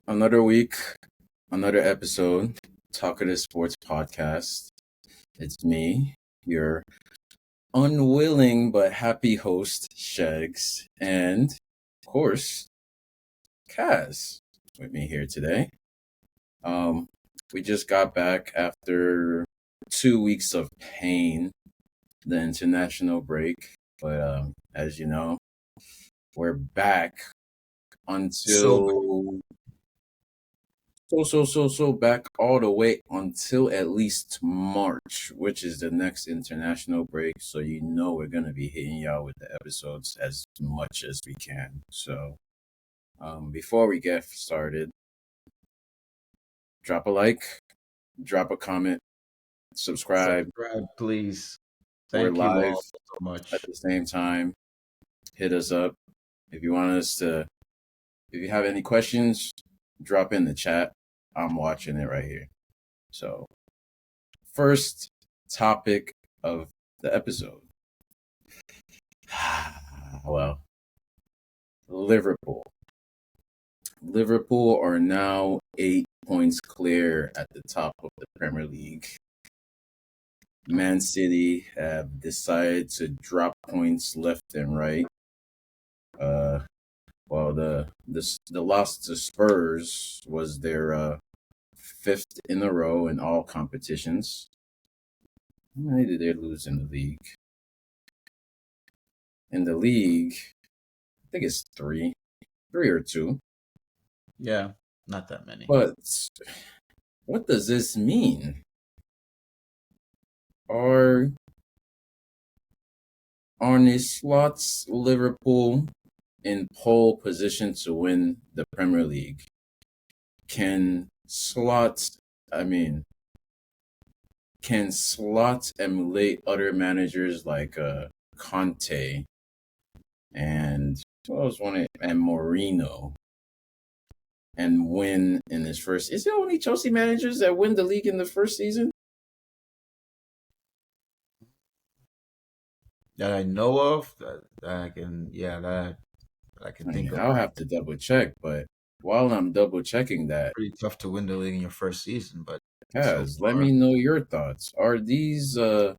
Another week, another episode, Talkative Sports podcast. It's me, your unwilling but happy host, Shags, and of course, Kaz with me here today. Um, we just got back after 2 weeks of pain, the international break, but as you know, we're back So until so back all the way until at least March, which is the next international break. So you know we're gonna be hitting y'all with the episodes as much as we can. So before we get started, drop a like, drop a comment, subscribe. subscribe, please. We're Thank you live all so at much. the same time. Hit us up if you want us to. If you have any questions, drop in the chat. I'm watching it right here. So first topic of the episode. Well, Liverpool. Liverpool are now 8 points clear at the top of the Premier League. Man City have decided to drop points left and right. Well, the loss to Spurs was their fifth in a row in all competitions. How many did they lose in the league? In the league, I think it's three or two. Yeah, not that many. But what does this mean? Are Arne Slott's Liverpool in pole position to win the Premier League? Can Slott, I mean, can Slott emulate other managers like Conte and what was one and Mourinho and win in his first? Is there only Chelsea managers that win the league in the first season? That I know of, that I can, that I can think of. I'll have to double check, but while I'm double checking that, Pretty tough to win the league in your first season, but so Kaz, let far, me know your thoughts. Are these are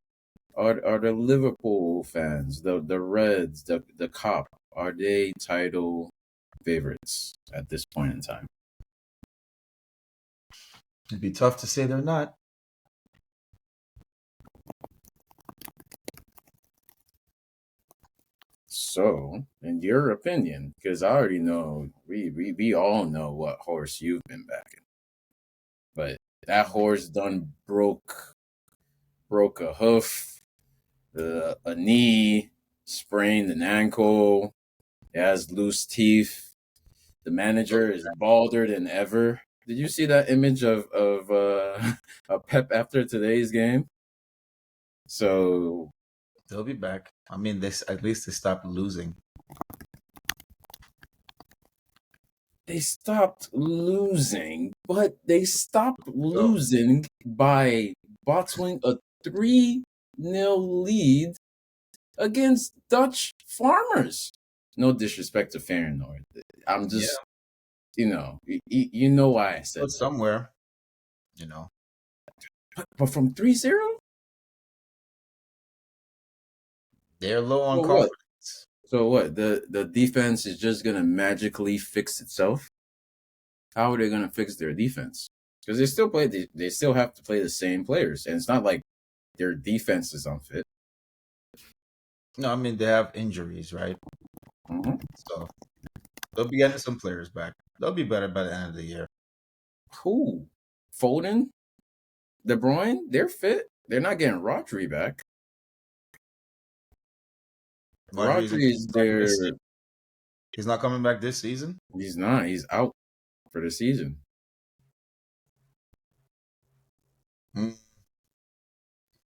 the Liverpool fans, the Reds, the Cop, are they title favorites at this point in time? it'd be tough to say they're not. So, in your opinion, because I already know we all know what horse you've been backing, but that horse done broke a hoof, a knee, sprained an ankle. It has loose teeth. The manager is balder than ever. Did you see that image of a Pep after today's game? So They'll be back. I mean, this at least they stopped losing. they stopped losing, but they stopped losing by bottling a 3-0 lead against Dutch farmers. No disrespect to Feyenoord. I'm just, you know why I said But that. somewhere, you know, But from 3-0? they're low on So what? confidence. So what? The defense is just gonna magically fix itself? How are they gonna fix their defense? Because they still have to play the same players, and it's not like their defense is unfit. No, I mean they have injuries, right? Mm-hmm. So they'll be getting some players back. They'll be better by the end of the year. Who? Foden, De Bruyne, they're fit. They're not getting Rodri back. Rodri isn't Rodri is coming back their. this season. He's not coming back this season. He's not. He's out for the season.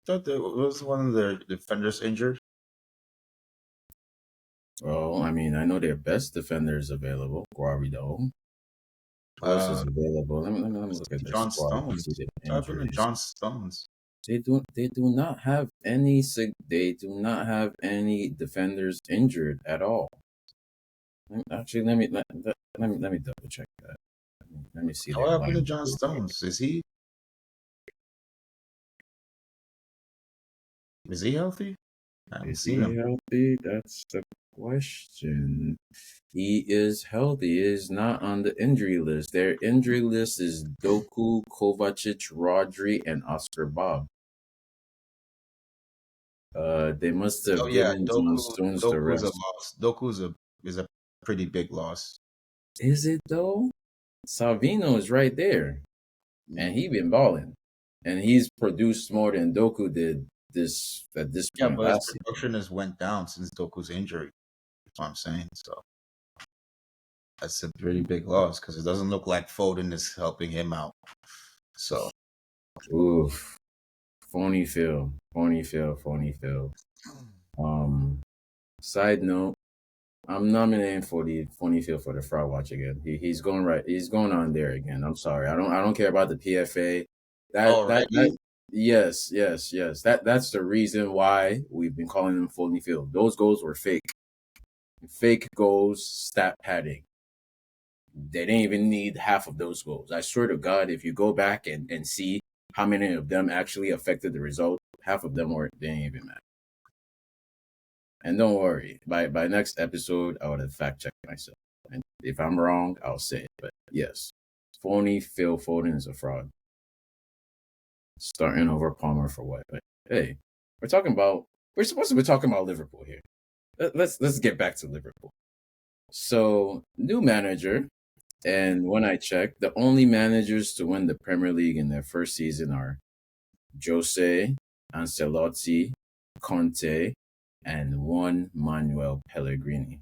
Thought there was one of their defenders injured. Well, I mean, I know their best defenders available. Guaridó. Who else is Uh, available? Let me look at their John squad and Stones. see the Type in injuries. John Stones. They do not have any defenders injured at all. Actually, let me double check that. Let me see their What happened to lineup John real quick. Stones? Is he healthy? I haven't Is seen he him. healthy? That's the question. He is healthy. He is not on the injury list. Their injury list is Doku, Kovacic, Rodri, and Oscar Bob. They must Oh have yeah, given John Doku. Stones the Doku's a rest. loss. Doku's a pretty big loss. Is it though? Savino is right there, and he been balling, and he's produced more than Doku did this at this Yeah, point but his last season. production has went down since Doku's injury. That's what I'm saying. So that's a pretty big loss because it doesn't look like Foden is helping him out. So Oof, phony Phil, phony Phil, phony Phil. Um, Side note, I'm nominating for the phony Phil for the fraud watch again. He's going right. He's going on there again. I'm sorry. I don't care about the PFA. That already, yes. That's the reason why we've been calling him phony Phil. Those goals were fake. Fake goals, stat padding. They didn't even need half of those goals. I swear to God, if you go back and see how many of them actually affected the result, half of them were they didn't even matter. And don't worry, by next episode, I would have fact checked myself. And if I'm wrong, I'll say it. But yes, phony Phil Foden is a fraud. Starting over Palmer for what? But hey, we're supposed to be talking about Liverpool here. Let's get back to Liverpool. So new manager, and when I checked, the only managers to win the Premier League in their first season are Jose, Ancelotti, Conte, and one Manuel Pellegrini.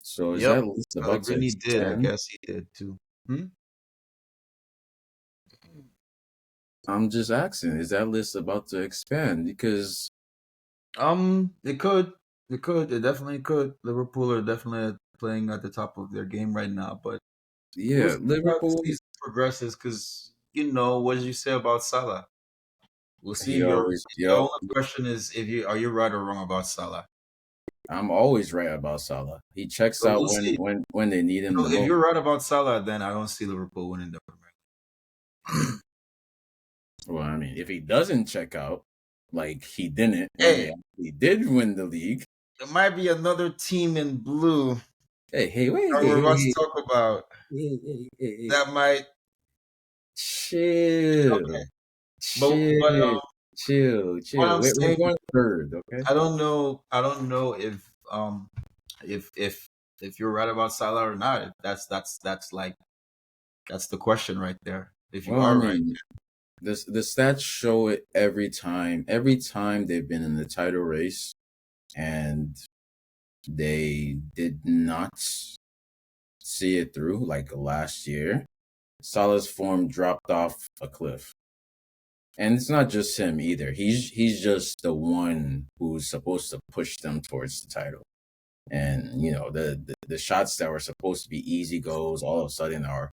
So is yep. that list about to Pellegrini did. I expand? guess he did too. Hmm? I'm just asking, is that list about to expand? Because It could. It could. It definitely could. Liverpool are definitely playing at the top of their game right now, but we'll yeah, see how the Liverpool, season progresses. Because what did you say about Salah? We'll see. he always The yep. only question is if you are you right or wrong about Salah. I'm always right about Salah. He checks So out we'll see. when they need him the If most. you're right about Salah, then I don't see Liverpool winning the Premier League. Well, I mean, if he doesn't check out, like he didn't when they Hey, actually did win the league. there might be another team in blue Hey, wait, that we're about to talk about hey. that might. Chill, Okay, but chill, what chill. I'm We're saying, going third, okay? I don't know. I don't know if if you're right about Salah or not. That's the question right there. If you Well, I are right, mean, the stats show it every time. Every time they've been in the title race, and they did not see it through, like last year. Salah's form dropped off a cliff. And it's not just him either. He's just the one who's supposed to push them towards the title. And the shots that were supposed to be easy goals all of a sudden are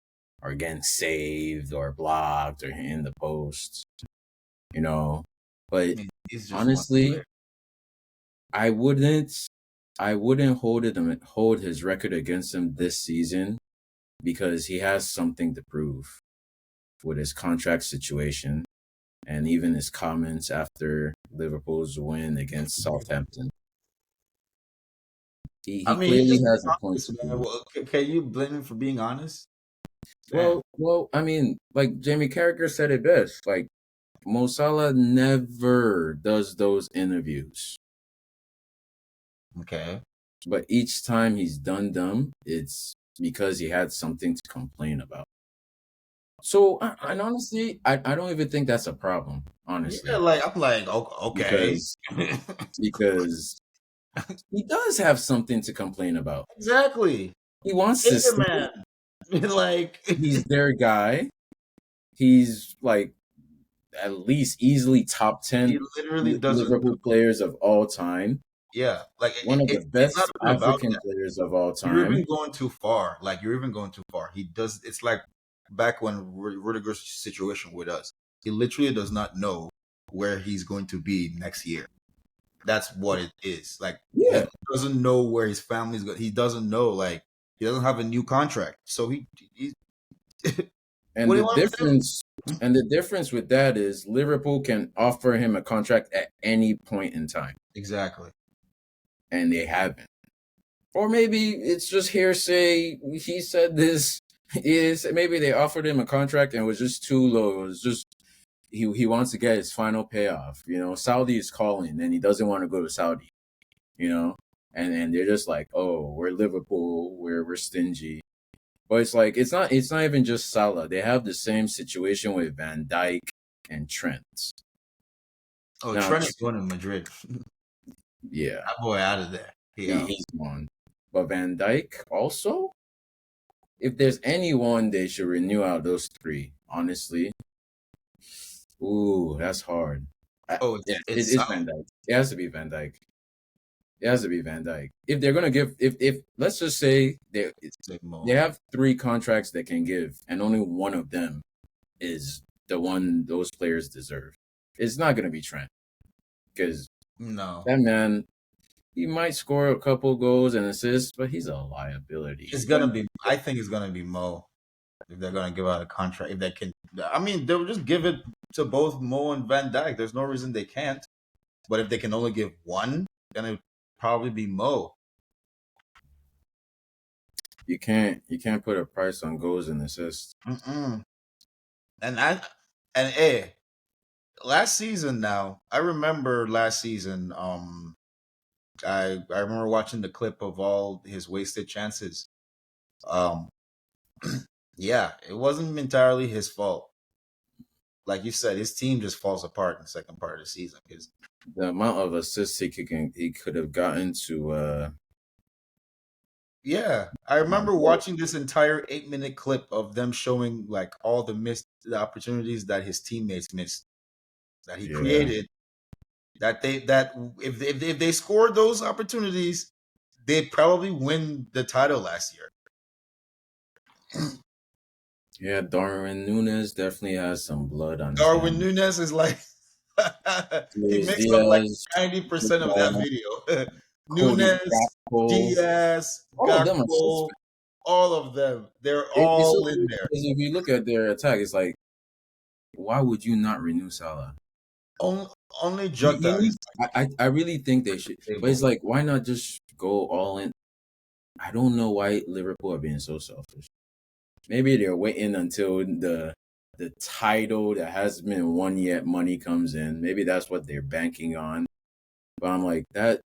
getting saved or blocked or in the post. I But mean, he's just one honestly, player. I wouldn't hold his record against him this season because he has something to prove with his contract situation and even his comments after Liverpool's win against Southampton. I He mean, he's clearly just has being a point honest, to man. prove. Well, can you blame him for being honest? Damn. Well, I mean, like Jamie Carragher said it best. Like Mo Salah never does those interviews, Okay. but each time he's done them, it's because he had something to complain about. So, and honestly, I don't even think that's a problem, Yeah, honestly, like I'm like, okay. because because he does have something to complain about. Exactly. He wants to Hey say man. Like he's their guy. He's like at least easily top he 10 literally doesn't. Liverpool players of all time. Yeah, like One of the it's not best even about African that. players of all You're time. even going too far. Like you're even going too far. He does. It's like back when Rudiger's situation with us. He literally does not know where he's going to be next year. That's what it is. Like Yeah. he doesn't know where his family's going. He doesn't know. Like he doesn't have a new contract. So he And what do the you want him to difference do? and the difference with that is Liverpool can offer him a contract at any point in time, Exactly. and they haven't. Or maybe it's just hearsay. He said this. Is maybe they offered him a contract and it was just too low. It was just he wants to get his final payoff. Saudi is calling and he doesn't want to go to Saudi. And they're just like, oh, we're Liverpool, we're stingy. But it's not even just Salah. They have the same situation with Van Dijk and Trent. Oh, Now, Trent is going to Madrid. yeah, That boy out of there. he's gone. But Van Dijk also, if there's anyone they should renew out of those three, honestly, ooh, that's hard. Oh, It it's is Van Dijk. It has to be Van Dijk. It has to be Van Dijk. If they're gonna give, if let's just say they have three contracts they can give, and only one of them is the one those players deserve. It's not gonna be Trent because no. that man, he might score a couple goals and assists, but he's a liability. It's gonna be. I think it's gonna be Mo if they're gonna give out a contract. If they can, I mean, they'll just give it to both Mo and Van Dijk. There's no reason they can't. But if they can only give one, then it would probably be Mo. You can't put a price on goals and assists. Mm-mm. And last season now, I remember last season. I remember watching the clip of all his wasted chances. Um, yeah, it wasn't entirely his fault. Like you said, his team just falls apart in the second part of the season. Because The amount of assists he could have gotten to yeah, I remember watching this entire 8 minute clip of them showing like all the missed opportunities that his teammates missed that he yeah. created. That if they scored those opportunities, they'd probably win the title last year. Yeah, Darwin Nunes definitely has some blood on his Darwin hands. Nunes is like he Luis makes up like Diaz, 90% of that football, video. Cody Nunes, Gakpo, Diaz, all of them are Gakpo, suspect. all of them. They're It's so all in weird there. because if you look at their attack, it's like, why would you not renew Salah? Only, only You Jota need. is I really think they should, but it's able. like, why not just go all in? I don't know why Liverpool are being so selfish. Maybe they're waiting until the title that hasn't been won yet money comes in. Maybe that's what they're banking on. But I'm like that.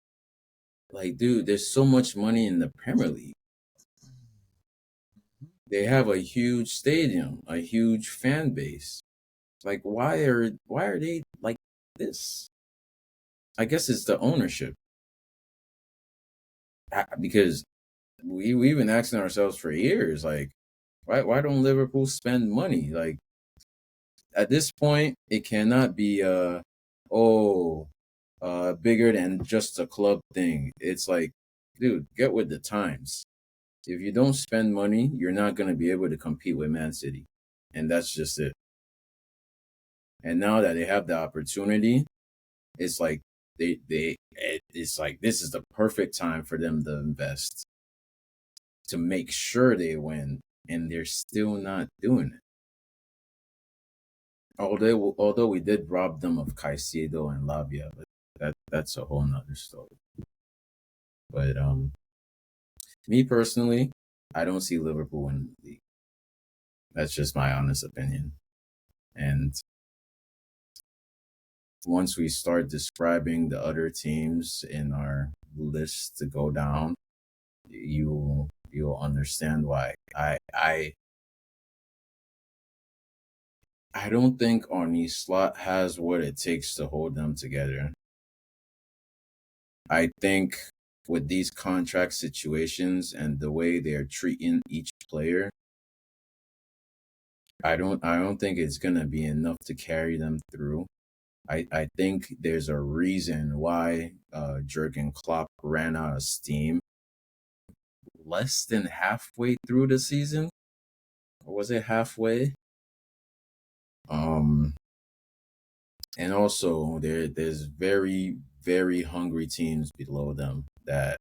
Like, dude, there's so much money in the Premier League. They have a huge stadium, a huge fan base. Like, why are they like this? I guess it's the ownership. Because we've been asking ourselves for years, like, why don't Liverpool spend money? Like, at this point, it cannot be oh bigger than just a club thing. It's like, dude, get with the times. If you don't spend money, you're not gonna be able to compete with Man City, and that's just it. And now that they have the opportunity, it's like it's like this is the perfect time for them to invest to make sure they win, and they're still not doing it. Although we did rob them of Caicedo and Lavia, but that's a whole nother story. But me personally, I don't see Liverpool winning the league. That's just my honest opinion. And once we start describing the other teams in our list to go down, you'll understand why. I don't think Slott has what it takes to hold them together. I think with these contract situations and the way they're treating each player, I don't think it's gonna be enough to carry them through. I think there's a reason why Jurgen Klopp ran out of steam less than halfway through the season. Or was it halfway? Um, and also there's very very hungry teams below them that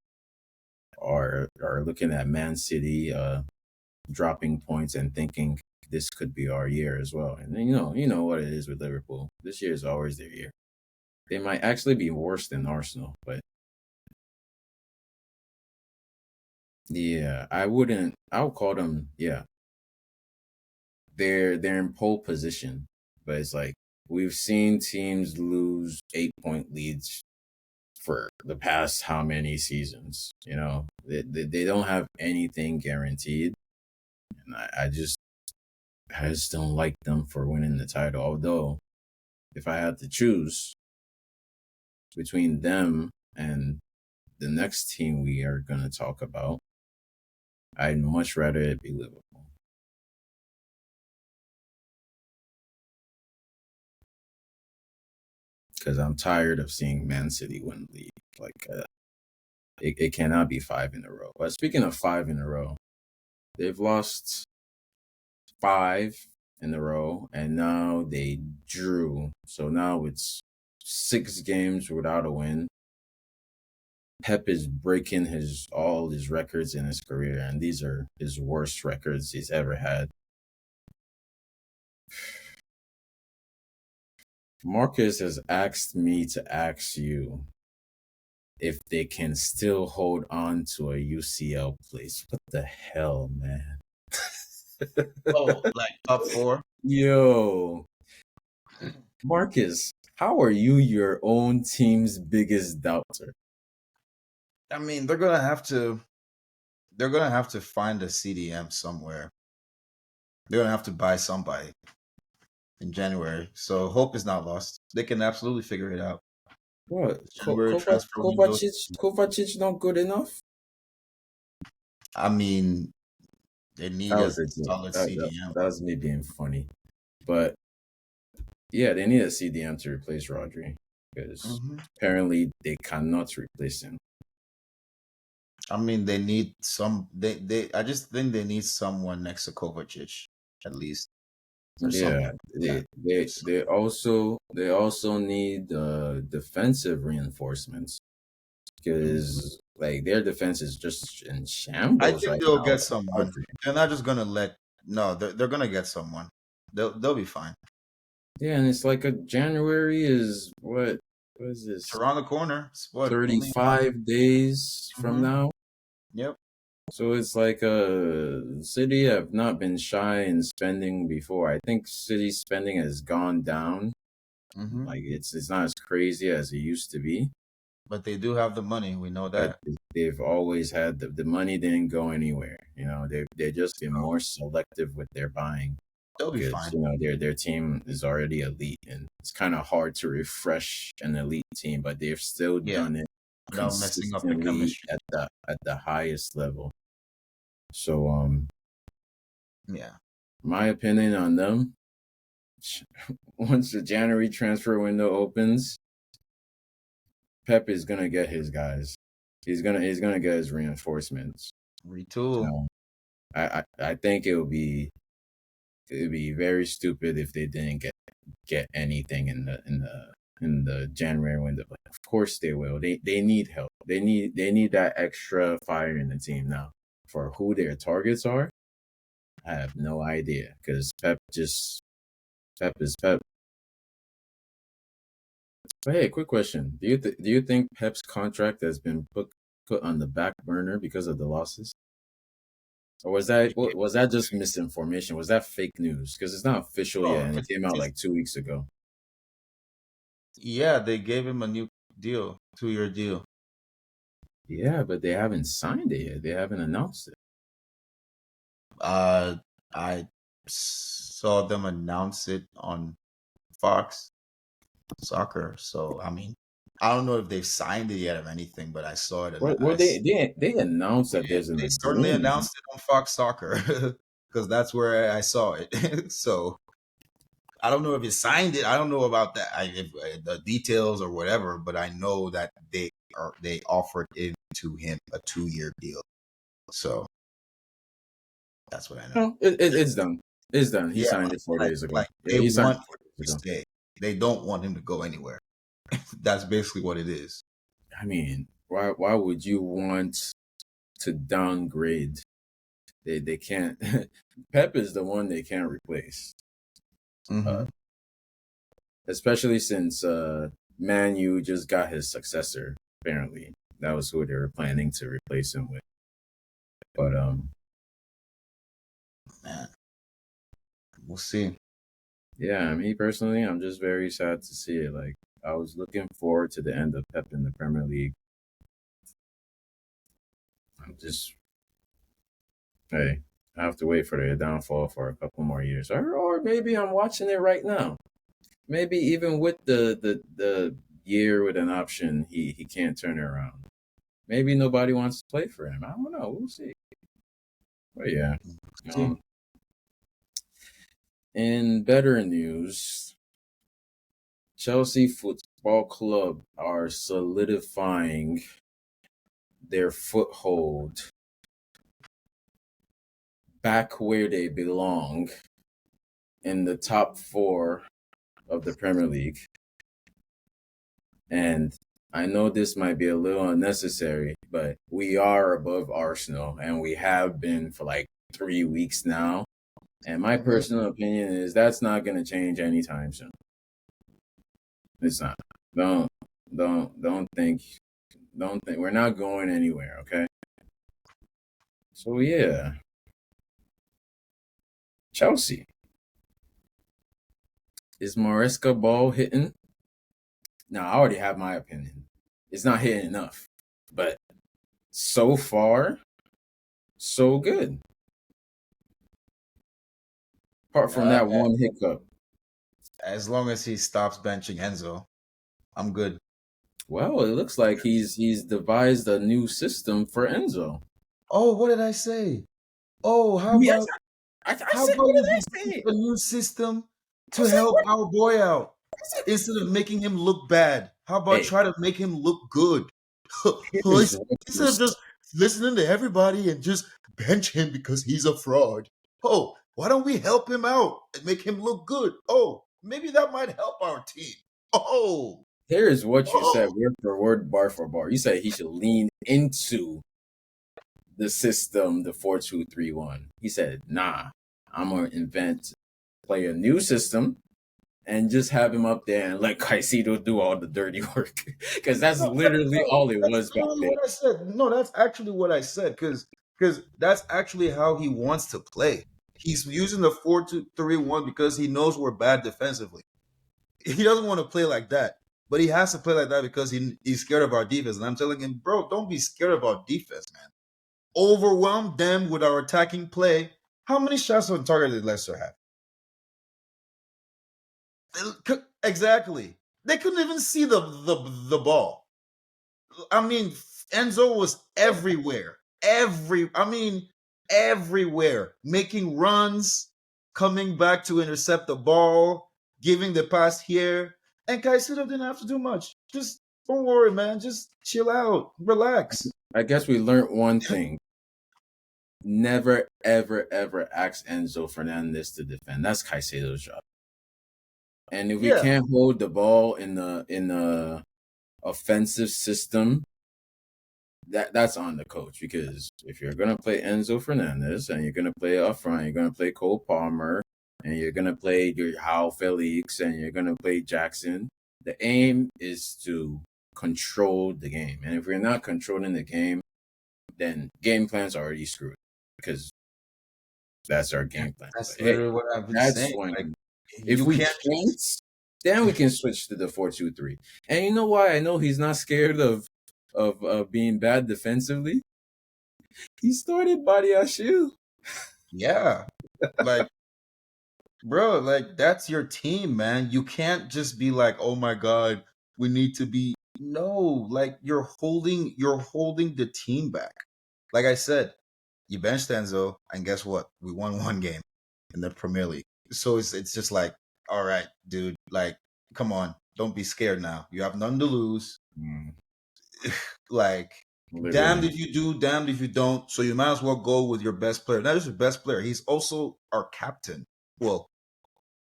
are looking at Man City dropping points and thinking this could be our year as well. And then, you know what it is with Liverpool. This year is always their year. They might actually be worse than Arsenal, but yeah, I wouldn't. I would call them. Yeah, they're in pole position, but it's like we've seen teams lose 8-point leads for the past how many seasons. You know, they don't have anything guaranteed, and I just don't like them for winning the title. Although, if I had to choose between them and the next team we are going to talk about, I'd much rather it be Liverpool. Because I'm tired of seeing Man City win the league. Like, it cannot be 5 in a row. But speaking of 5 in a row, they've lost 5 in a row, and now they drew. So now it's 6 games without a win. Pep is breaking all his records in his career, and these are his worst records he's ever had. Marcus has asked me to ask you if they can still hold on to a UCL place. What the hell, man? Oh, like top 4? Yo, Marcus, how are you your own team's biggest doubter? I mean, they're gonna have to. They're gonna have to find a CDM somewhere. They're gonna have to buy somebody in January. So hope is not lost. They can absolutely figure it out. What? January transfer window. Kovacic not good enough? I mean, they need That a was a joke. solid CDM. That was me being funny. But yeah, they need a CDM to replace Rodri because apparently they cannot replace him. I mean, they need some. I just think they need someone next to Kovacic, at least. Yeah, they also need defensive reinforcements because like their defense is just in I shambles think right they'll now. get someone. They're not just gonna let. No, they're gonna get someone. They'll be fine. Yeah, and it's like a January is what is this? It's around the corner. It's what, 35 days from now. Yep. So it's like City have not been shy in spending before. I think City spending has gone down. Like it's not as crazy as it used to be. But they do have the money. We know But that. they've always had the money didn't go anywhere. You know, they've just been more selective with their buying. They'll be Because fine. you know their team is already elite, and it's kind of hard to refresh an elite team, but they've still done it Without messing up the consistently chemistry. at the highest level. So Yeah. my opinion on them, once the January transfer window opens, Pep is gonna get his guys. He's gonna get his reinforcements. Retool. I think it'd be very stupid if they didn't get anything in the January window. But of course they will. They need help. They need that extra fire in the team now. For who their targets are, I have no idea because Pep is Pep. But hey, quick question: do you think Pep's contract has been put on the back burner because of the losses? Or was that just misinformation? Was that fake news? Because it's not official yet, and it came out like 2 weeks ago. Yeah, they gave him a new deal, 2-year deal. Yeah, but they haven't signed it yet. They haven't announced it. I saw them announce it on Fox Soccer. So I mean, I don't know if they've signed it yet or anything, but I saw it. Well, they announced that there's an They certainly agreement. announced it on Fox Soccer because that's where I saw it. So I don't know if you signed it. I don't know about that, the details or whatever, but I know that they offered it to him a 2-year deal. So that's what I know. No, it's done. It's done. He Yeah, signed it 4 days ago. like Yeah, they he signed want it 4 him days to ago. stay. They don't want him to go anywhere. That's basically what it is. I mean, why would you want to downgrade? They can't. Pep is the one they can't replace. Mm-hmm. Especially since Man U just got his successor. Apparently, that was who they were planning to replace him with. But Man, we'll see. yeah, me personally, I'm just very sad to see it. Like I was looking forward to the end of Pep in the Premier League. I'm just hey, I have to wait for their downfall for a couple more years, or maybe I'm watching it right now. Maybe even with the year with an option, he can't turn it around. Maybe nobody wants to play for him. I don't know. We'll see. But yeah, See. um, in better news, Chelsea Football Club are solidifying their foothold back where they belong in the top four of the Premier League. And I know this might be a little unnecessary, but we are above Arsenal, and we have been for like 3 weeks now. And my Mm-hmm. personal opinion is that's not going to change anytime soon. It's not. Don't don't think we're not going anywhere. Okay. So yeah, Chelsea, is Maresca ball hitting? Now I already have my opinion. It's not hitting enough, but so far, so good. Apart from Uh, that one hiccup. as long as he stops benching Enzo, I'm good. Well, it looks like he's devised a new system for Enzo. Oh, what did I say? Oh, Yes, I how said. about What did you I use say? a new system I to said help what? our boy out I said. instead of making him look bad? How about Hey, try to make him look good? here's what you Instead of just listening to everybody and just bench him because he's a fraud. Oh, why don't we help him out and make him look good? Oh, maybe that might help our team. Oh, Here's what you said oh, word for word, bar for bar. You said he should lean into the system, the 4-2-3-1. He said, "Nah, I'm gonna play a new system, and just have him up there and let Caicedo do all the dirty work because that's no, literally all it that's was back literally there." what I said. No, that's actually what I said because that's actually how he wants to play. He's using the 4-2-3-1 because he knows we're bad defensively. He doesn't want to play like that, but he has to play like that because he's scared of our defense. And I'm telling him, bro, don't be scared of our defense, man. Overwhelm them with our attacking play. How many shots on target did Leicester have? Exactly. They couldn't even see the ball. I mean, Enzo was everywhere. Everywhere. Making runs, coming back to intercept the ball, giving the pass here. And Caicedo didn't have to do much. Just don't worry, man. Just chill out. Relax. I guess we learned one thing: never, ever, ever ask Enzo Fernandez to defend. That's Caicedo's job. And if we Yeah. can't hold the ball in the offensive system, that's on the coach. Because if you're gonna play Enzo Fernandez and you're gonna play up front, you're gonna play Cole Palmer and you're gonna play your Hal Felix and you're gonna play Jackson. The aim is to control the game. And if we're not controlling the game, then game plan's already screwed because that's our game plan. But That's hey, literally what I've been that's saying. Like, when if you we can't can't, just then we can switch to the 4-2-3. And you know why I know he's not scared of being bad defensively? He started Badiashile. yeah. Like, bro, like that's your team, man. You can't just be like, "Oh my god, we need to be." No, like you're holding the team back. Like I said, you benched Enzo, and guess what? We won one game in the Premier League. So it's just like, all right, dude, like, come on, don't be scared now. You have none to lose. Mm, Like, damned literally. if you do, damned if you don't. So you might as well go with your best player. Not just your best player, he's also our captain. Well,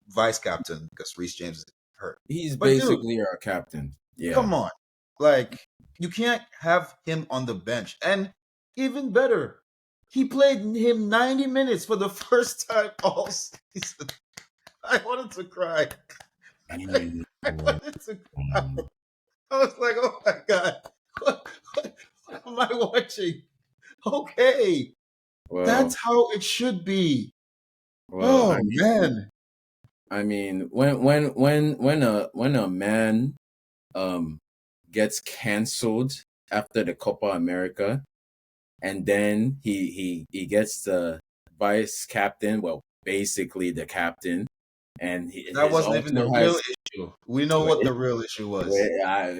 vice captain because Reece James is hurt. He's But dude, basically our captain. Yeah. Come on. Like, you can't have him on the bench. And even better, he played him 90 minutes for the first time all season. I wanted to cry. I wanted to cry. I was like, oh my God. What am I watching? Okay. Well, That's how it should be. well, Oh man. I mean, when a man um gets canceled after the Copa America, and then he gets the vice captain, well, basically the captain, and That his wasn't even the also real has issue. We know what wait, the real issue was. wait, I'm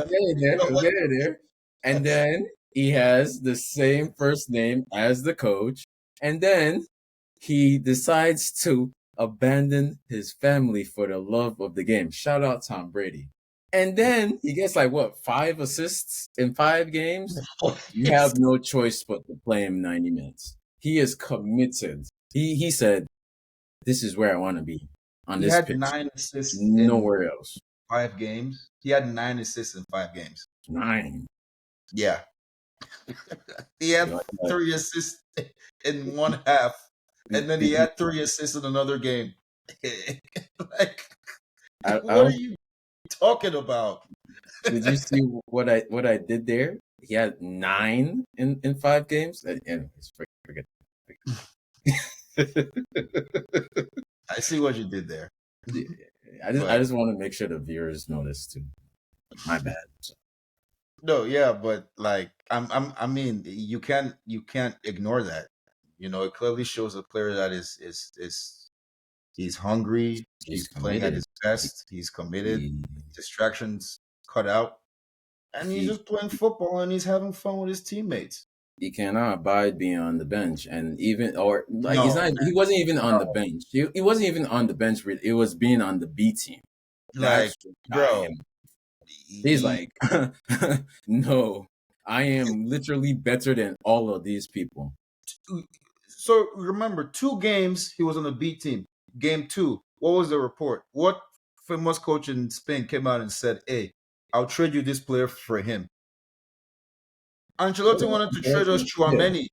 getting there, I'm getting there, and then he has the same first name as the coach, and then he decides to abandon his family for the love of the game. Shout out Tom Brady. And then he gets like what, 5 assists in 5 games? You have no choice but to play him 90 minutes. He is committed. He said, "This is where I want to be on He this had pitch. 9 assists in Nowhere else." 5 games. He had 9 assists in 5 games. 9. Yeah. He had You 3 assists in one half, and then he did you? had 3 assists in another game. Like, I what are don't. you talking about? Did you see what I did there? He had 9 in 5 games. Anyways, forget. I see what you did there. I But just want to make sure the viewers notice too. My bad. So, no, yeah, but like I mean, you can't ignore that. It clearly shows a player that is he's hungry, he's he's playing at committed. his best, he's committed, He distractions cut out, and he's he just playing football and he's having fun with his teammates. he cannot abide being on the bench, and even or like he's No, not. He wasn't even on the no. bench. He wasn't even on the bench. It was being on the B team. Like, That's what got bro, him. He's he, like, no, I am literally better than all of these people. so remember, 2 games he was on the B team. Game two, what was the report? What famous coach in Spain came out and said, "Hey, I'll trade you this player for him." Ancelotti wanted to trade us Yeah, Chouameni.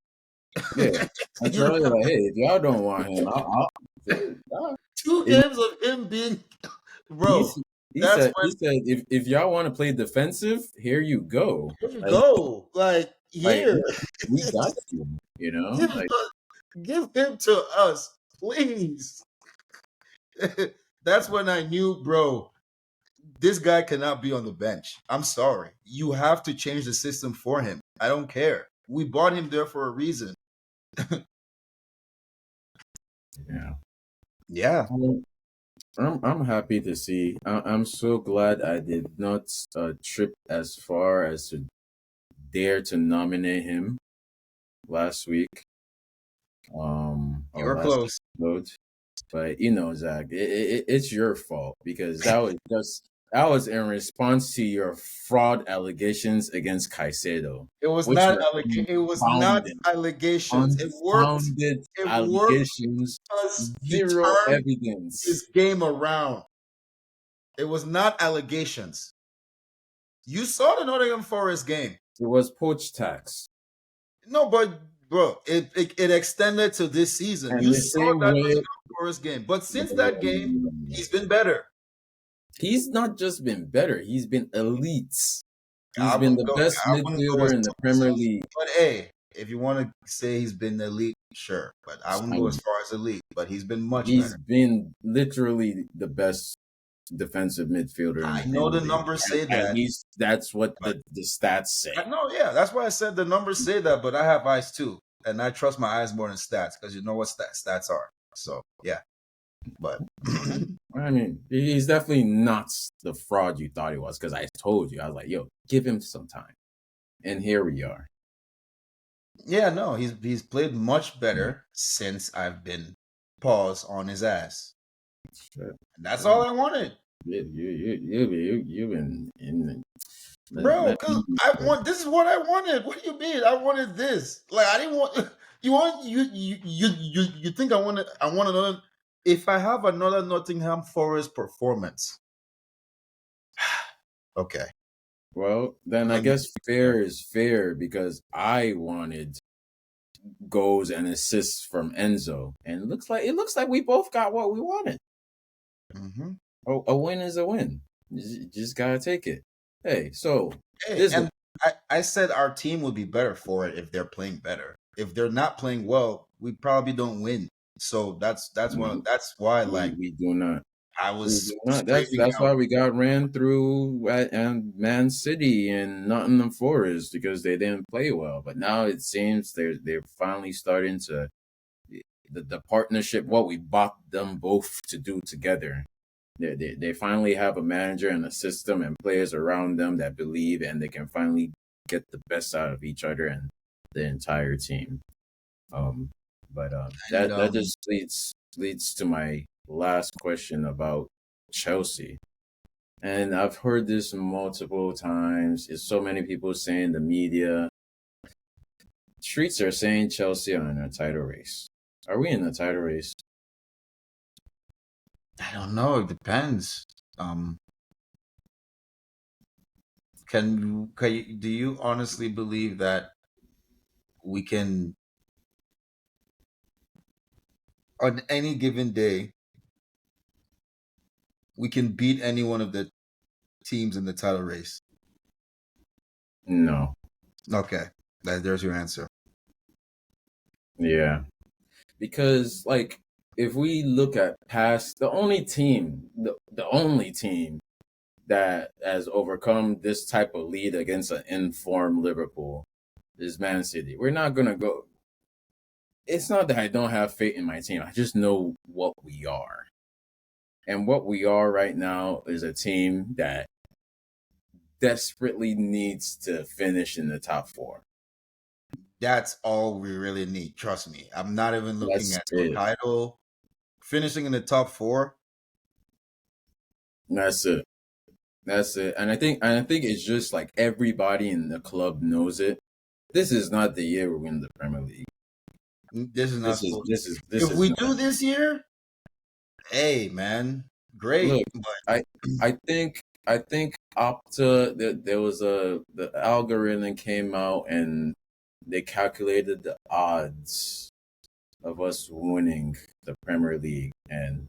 yeah. I'm You sure know, like, hey, if y'all don't want him, two if games of him being, bro. He's he That's said when he said if y'all want to play defensive, here you go. here you Like go. Like, like here, we got you. You know, give like give him to us, please. That's when I knew, bro, this guy cannot be on the bench. I'm sorry. You have to change the system for him. I don't care. We bought him there for a reason. yeah. Yeah. I'm happy to see. I'm so glad I did not trip as far as to dare to nominate him last week. You Or were last close. episode. But Zach, it's your fault because that was in response to your fraud allegations against Caicedo, It was which not were it was not allegations. unfounded It worked allegations, because he zero turned evidence. his game around. It was not allegations. You saw the Nottingham Forest game. It was poach tax, No, but bro, it extended to this season. and You the saw same that way. Nottingham Forest game. But since that game, he's been better. He's not just been better; he's been elite. He's I been wouldn't the go. best I wouldn't go as midfielder in the far as Premier League. but hey, if you want to say he's been elite, sure. But I wouldn't I go as mean, far as elite. But he's been much he's better. been literally the best defensive midfielder in I in know the the league. numbers At, say at that. least that's what But the stats say. I know, yeah, that's why I said the numbers say that. But I have eyes too, and I trust my eyes more than stats because you know what stats are. So yeah, but I mean, he's definitely not the fraud you thought he was. Because I told you, I was like, "Yo, give him some time," and here we are. yeah, no, he's played much better since I've been paused on his ass. Shit. And that's all I wanted. You've been in. Bro, because this is what I wanted. What do you mean? I wanted this. Like, I didn't want you think I want another. If I have another Nottingham Forest performance, Okay. Well, then I Let me. guess fair is fair because I wanted goals and assists from Enzo, and it looks like we both got what we wanted. Mm-hmm. Oh, a win is a win. You just gotta take it. Hey, so Hey, this and I said our team would be better for it if they're playing better. If they're not playing well, we probably don't win. So that's why like we do not. I We was do not. screaming That's out. why we got ran through at and Man City and Nottingham Forest because they didn't play well. But now it seems they're finally starting to the partnership. What we bought them both to do together. They finally have a manager and a system and players around them that believe and they can finally get the best out of each other and the entire team. Um, but And that just leads to my last question about Chelsea. And I've heard this multiple times. It's so many people saying the media streets are saying Chelsea are in a title race. Are we in a title race? I don't know. It depends. Um, do you honestly believe that we can on any given day we can beat any one of the teams in the title race? No. Okay, there's your answer. Yeah. Because like if we look at past the only team that has overcome this type of lead against an informed Liverpool is Man City. We're not gonna go. It's not that I don't have faith in my team. I just know what we are. And what we are right now is a team that desperately needs to finish in the top four. That's all we really need. Trust me. I'm not even looking That's at no it. title. Finishing in the top four. That's it. That's it. And I think it's just like everybody in the club knows it. This is not the year we win the Premier League. This is not This is supposed. this is this If is we not. do this year, hey man, great. Look, But I think Opta there was the algorithm came out and they calculated the odds of us winning the Premier League and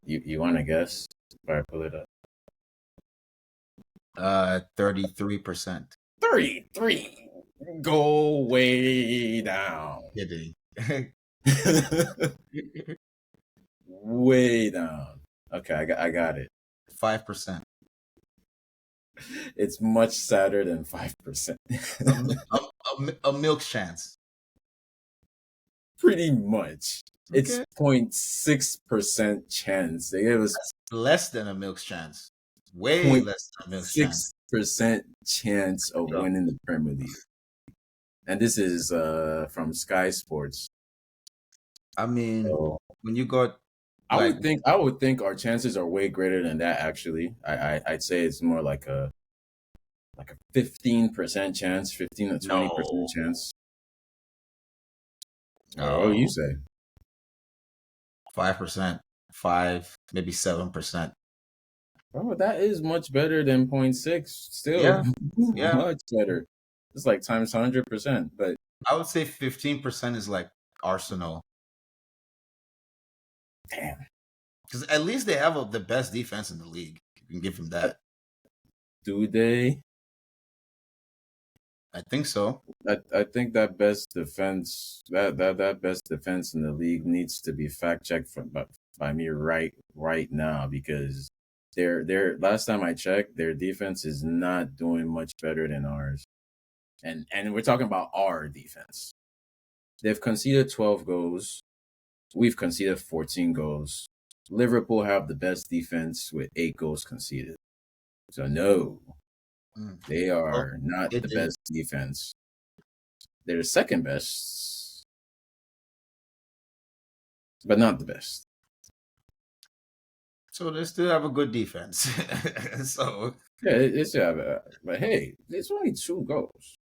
you want to guess? If I pull it up. 33%. 33. Go way down. Kidding. Way down. Okay, I got it. 5%. It's much sadder than 5%. A milk chance. Pretty much. It's Okay. 0.6% chance. They gave us Less than a milk chance. Way less than a milk chance. 0.6% chance of So, winning the Premier League. And this is from Sky Sports. I mean, So when you got I like would think our chances are way greater than that actually. I'd say it's more like a 15% chance, 15 to 20% no, chance. What do you no, say? 5%, 5, maybe 7%. Oh, that is much better than 0.6. Still Yeah, yeah. much better. It's like times 100%. But I would say 15% is like Arsenal damn, because at least they have the best defense in the league. You can give them that. do they? I think so. I think that best defense in the league needs to be fact checked by me right now because their last time I checked, their defense is not doing much better than ours. And we're talking about our defense. They've conceded 12 goals. We've conceded 14 goals. Liverpool have the best defense with 8 goals conceded. So no, Mm. they Well, are not the they best defense. They're the second best, but not the best. so they still have a good defense. So Yeah, it's but hey, it's only 2 goals.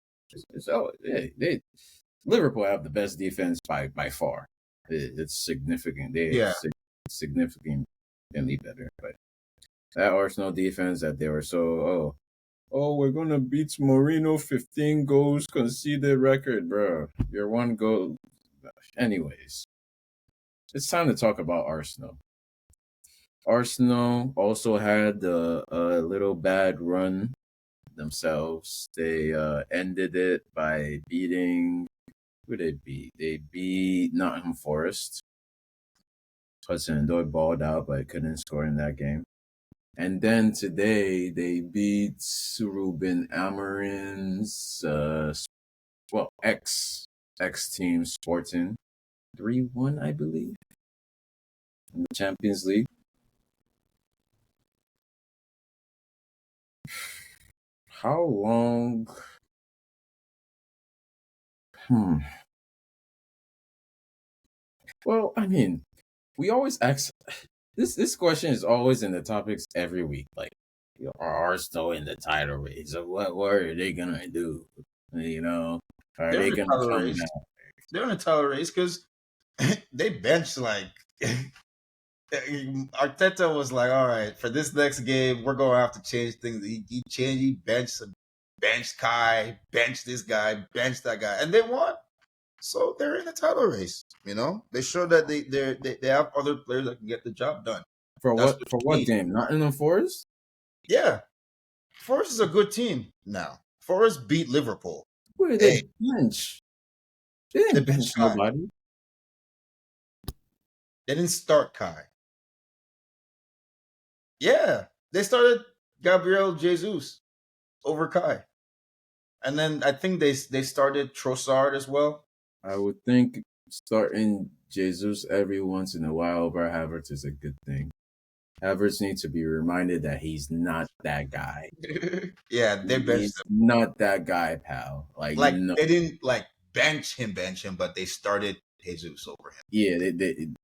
Liverpool have the best defense by far. It's significant. They yeah, significantly better. But that Arsenal defense that they were so Oh, we're gonna beat Moreno 15 goals conceded record, bro. Your one goal. Anyways, it's time to talk about Arsenal. Arsenal also had a little bad run themselves. They ended it by beating who they beat. They beat Nottingham Forest. Hudson Odoi balled out, but couldn't score in that game. And then today they beat Ruben Amorim's ex team Sporting 3-1, I believe, in the Champions League. How long? Hmm. Well, I mean, we always ask this question is always in the topics every week. Like, are Arsenal in the title race? So what are they gonna do? You know, are They're in they the gonna title come race. back? They're in the title race because they benched like Arteta was like, all right, for this next game, we're gonna have to change things. He changed, he benched Kai, benched this guy, benched that guy, and they won. So they're in the title race. You know, they show that they have other players that can get the job done. For That's what? what For you what need. game? Nottingham Forest? Yeah, Forest is a good team now. Forest beat Liverpool. Who did Hey, they bench? They they didn't bench benched Kai. nobody. They didn't start Kai. Yeah, they started Gabriel Jesus over Kai, and then I think they started Trossard as well. I would think starting Jesus every once in a while over Havertz is a good thing. Havertz needs to be reminded that he's not that guy. Yeah, they benched He's him. not that guy, pal. Like, Like no. they didn't like bench him, but they started Jesus over him. Yeah,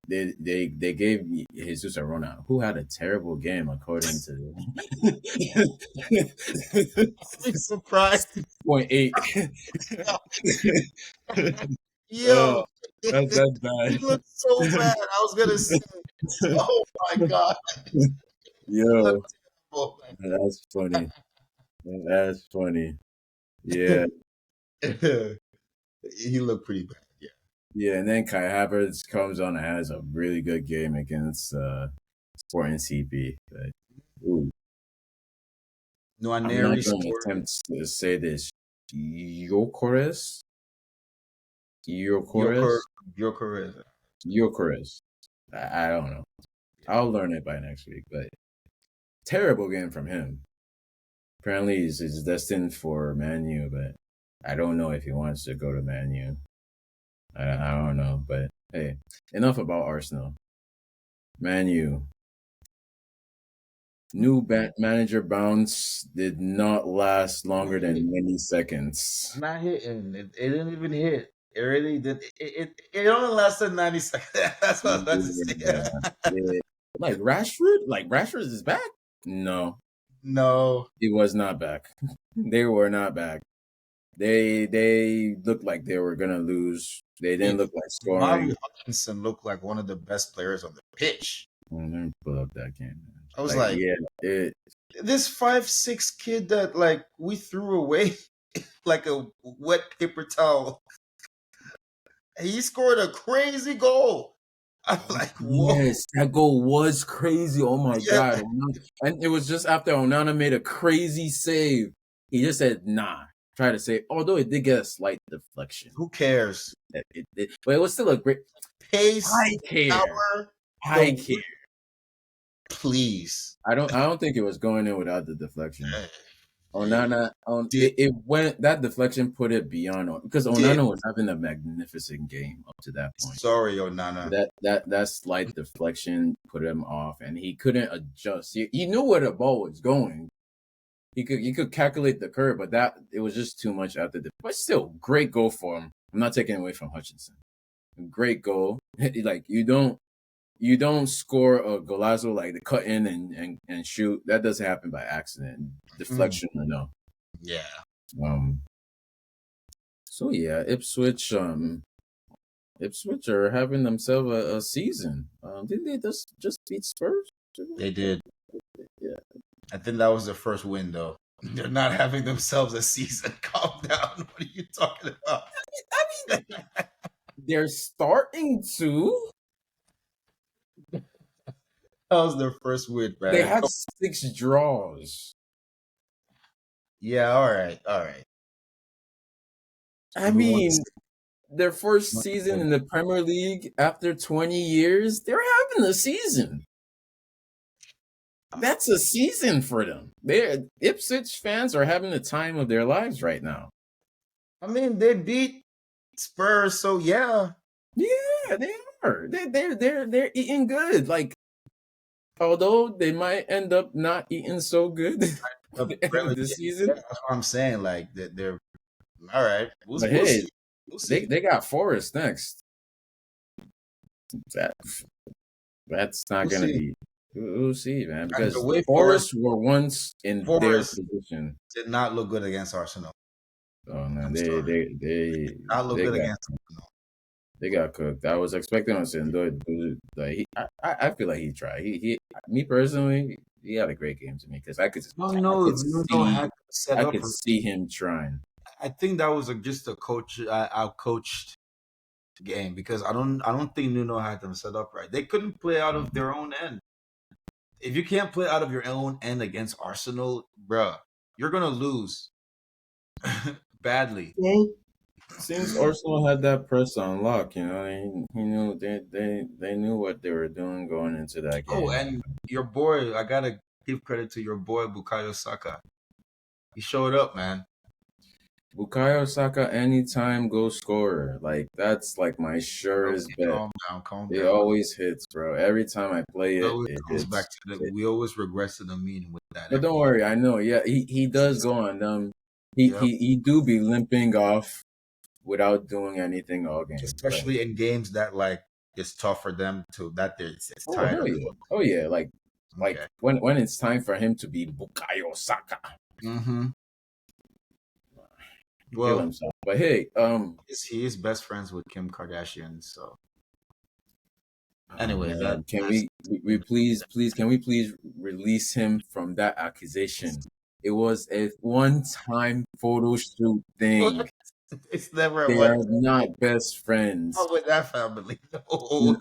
they gave Jesus a run out, who had a terrible game according to I'm surprised. 6.8. Yo, That's he bad. looked so bad. I was gonna say, oh my god, he looked Yo, terrible. that's funny. That's funny. Yeah, He looked pretty bad. Yeah. yeah. And then Kai Havertz comes on and has a really good game against Sporting CP. But, ooh, I'm not Nwaneri going to scored. attempt to say this. Yokores, Yoker, Yokores, Yoker. Yokores. I don't know. I'll learn it by next week. But terrible game from him. Apparently, he's destined for Man U, but I don't know if he wants to go to Man U. I don't know, but hey, enough about Arsenal. Man U. New manager bounce did not last longer than many seconds. Not hitting. It didn't even hit. It really did. It only lasted 90 seconds. That's what I was about to say. Yeah, yeah. Like Rashford is back? No, No. he was not back. They were not back. They looked like they were gonna lose. They didn't look like Bobby scoring. Hutchinson looked like one of the best players on the pitch. Let me pull up that game. Man. I was Like, like, yeah, this 5'6" kid that like we threw away like a wet paper towel. He scored a crazy goal. I'm like, whoa. yes, that goal was crazy. Oh my Yeah. god! And it was just after Onana made a crazy save. He just said, "Nah." Try to say, although it did get a slight deflection. Who cares? But it was still a great Pace, high care. power, High the care. please. I don't think it was going in without the deflection. He Onana, did it went that deflection put it beyond because did. Onana was having a magnificent game up to that point. Sorry, Onana. That slight deflection put him off, and he couldn't adjust. He knew where the ball was going. He could calculate the curve, but that it was just too much after the. But still, great goal for him. I'm not taking away from Hutchinson. Great goal. Like you don't score a golazo like the cut in and shoot. That doesn't happen by accident. Deflection or no. Yeah. Um. So yeah, Ipswich are having themselves a season. Didn't they just beat Spurs? They did. Yeah. I think that was the first win though. They're not having themselves a season. Calm down. What are you talking about? I mean, they're starting to. That was their first win, They man. have 6 draws. Yeah, all right, all right. I We won mean, their first season in the Premier League after 20 years, they're having a season. That's a season for them. They're Ipswich fans are having the time of their lives right now. I mean, they beat Spurs, so yeah. Yeah, they are. They're eating good. Like, although they might end up not eating so good at the end of the season. That's what I'm saying. Like they're all right. But We'll hey, see. We'll see. they got Forest next. That that's not We'll gonna see. be. We'll see, man. And the Because way Forest were once in their Forest position. did not look good against Arsenal. Oh man, I'm sorry. Not look they good got against Arsenal. they got cooked. I was expecting us to do like I feel like he tried. He me personally, he had a great game to me because No, no, Nuno had set I up. could see him trying. I think that was just a coach out coached game because I don't think Nuno had them set up right. They couldn't play out of their own end. If you can't play out of your own end against Arsenal, bruh, you're gonna lose badly. Well, since Arsenal had that press on lock, he knew they knew what they were doing going into that Oh, game. and your boy, I gotta give credit to your boy Bukayo Saka. He showed up, man. Bukayo Saka anytime goal scorer. Like that's like my surest Okay, bet. calm down, calm It down. always hits, bro. Every time I play It it, always it comes hits. back to the. We always regress to the mean with that But every don't year. worry, I know. Yeah, he does go on them. Yep. He do be limping off without doing anything all game. But Especially in games that like it's tough for them to that it's oh tired hell of. yeah, oh yeah, like Okay. when it's time for him to be Bukayo Saka, Mm-hmm. kill Well, himself. But hey, he is best friends with Kim Kardashian. So oh anyway, man, can we please can we please release him from that accusation? It was a one-time photo shoot thing. it's never They what are not best friends. with that family. No, I'm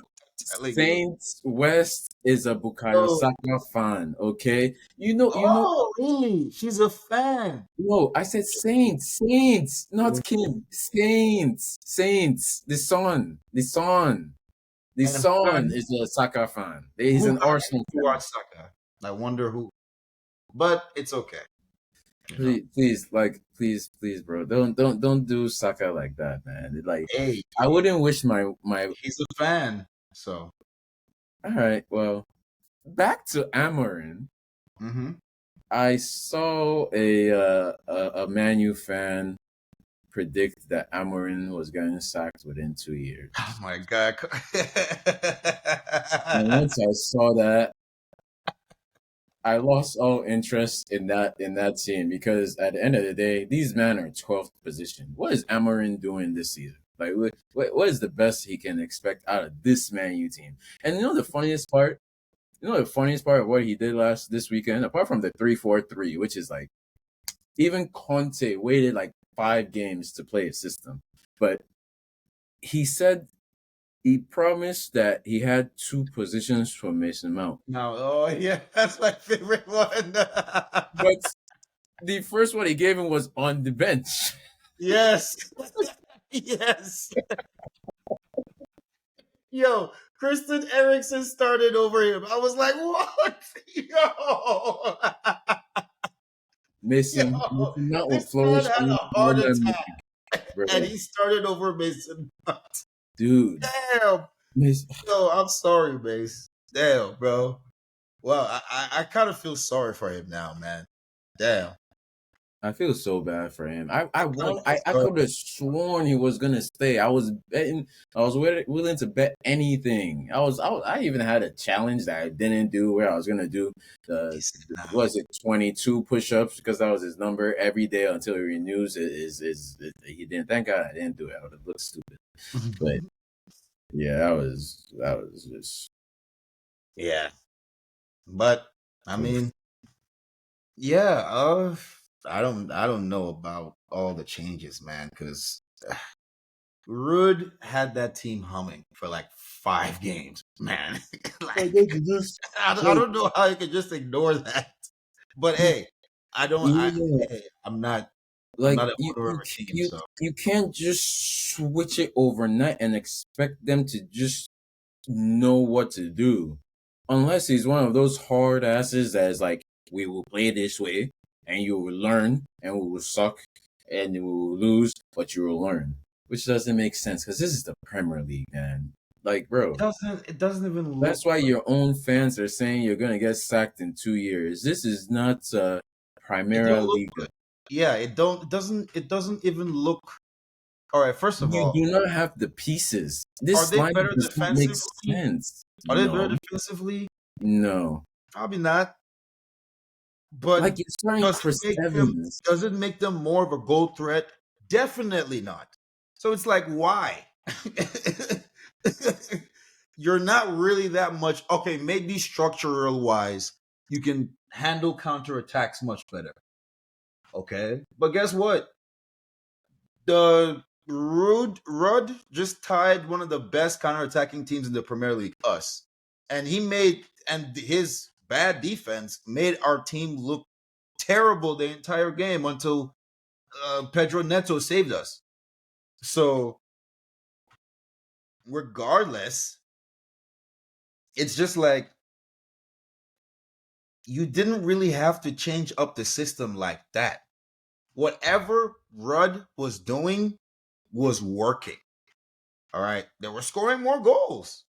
telling you. Saint West is a Bukayo No. Saka fan, okay? Oh, really? She's a fan. No, I said Saints, not Kim. Saints, the And a son fan is a Saka fan. He's who an got you Arsenal to fan. watch Saka? I wonder who. But it's okay. You know. Please, bro, don't do Saka like that, man. Like, Hey, I wouldn't wish my. he's a fan. So. All right, well, back to Amarin. Mm-hmm. I saw a Man U fan predict that Amorim was getting sacked within 2 years. Oh my god. And once I saw that, I lost all interest in that team because at the end of the day, these men are 12th position. What is Amorim doing this season? Like, what is the best he can expect out of this Man U team? And the funniest part? The funniest part of what he did this weekend, apart from the 3-4-3, which is like even Conte waited like 5 games to play a system, but he said he promised that he had 2 positions for Mason Mount. No, oh yeah, that's my favorite one. But the first one he gave him was on the bench. Yes. Yes. Yo, Christian Eriksen started over him. I was like, what? Yo. Mason Yo. Mount will This man flourish had in a heart Premier attack League, bro. and he started over Mason Mount. Dude. Damn. Mason. Yo, I'm sorry, Mace. Damn, bro. Well, I kind of feel sorry for him now, man. Damn. I feel so bad for him. I kinda feel I sorry. could have sworn he was gonna stay. I was betting. I was willing to bet anything. I even had a challenge that I didn't do where I was gonna do was it 22 push-ups because that was his number every day until he renews. He didn't. Thank God I didn't do it. I would have looked stupid. But yeah, that was just Yeah. But I mean, yeah, I don't know about all the changes, man, because Rudd had that team humming for like 5 games, man. Like, Like, that's just I like don't know how you could just ignore that. But hey, yeah, hey, I'm like not an owner of a team, so you can't just switch it overnight and expect them to just know what to do. Unless he's one of those hard asses that's like, we will play this way and you will learn and we will suck and we will lose, but you will learn. Which doesn't make sense because this is the Premier League, man. Like, bro, it doesn't even that's look why like your own fans are saying you're gonna get sacked in 2 years. This is not it Primera don't look Liga. good. Yeah, it doesn't even look all right. First of You all, do not have the pieces. are This they line better does not make defensively? sense. Are they better No, defensively? no. Probably not. But Like you're starting Chris Evans. does it make them more of a goal threat? Definitely not. So it's like why? You're not really that much okay, maybe structural wise, you can handle counterattacks much better. Okay. But guess what? The Rudd just tied one of the best counterattacking teams in the Premier League, us. And his bad defense made our team look terrible the entire game until Pedro Neto saved us. So, regardless, it's just like you didn't really have to change up the system like that. Whatever Rudd was doing was working. All right. They were scoring more goals.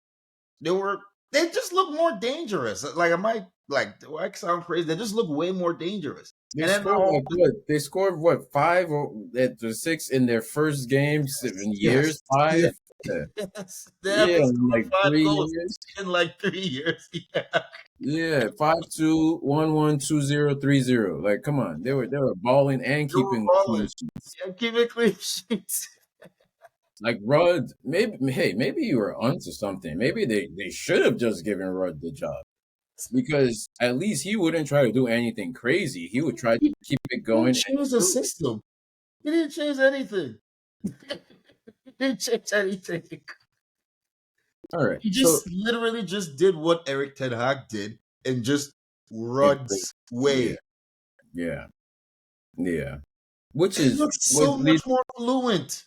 They were they just look more dangerous. Like I might like do I sound crazy? They just look way more dangerous. They And then scored like what? They scored what, five or at the six in their first game in yes, years? yes, Five? Yeah. yes. They Yeah, haven't in scored like 5 goals 3 years. in like 3 years. Yeah. Yeah, 5-2-1-1-2-0-3-0. Like, come on, they were balling and They were keeping clean balling. sheets. Yeah, keep it clean sheets. Like Rudd, maybe you were onto something. Maybe they should have just given Rudd the job because at least he wouldn't try to do anything crazy. He would try to keep it He didn't going and change the shoot. system. He didn't change anything. He didn't change anything. All right, He so just literally just did what Eric Ten Hag did and just it played. Rudd's Yeah, way. yeah, yeah. Which It is looks what so much leads. more fluent.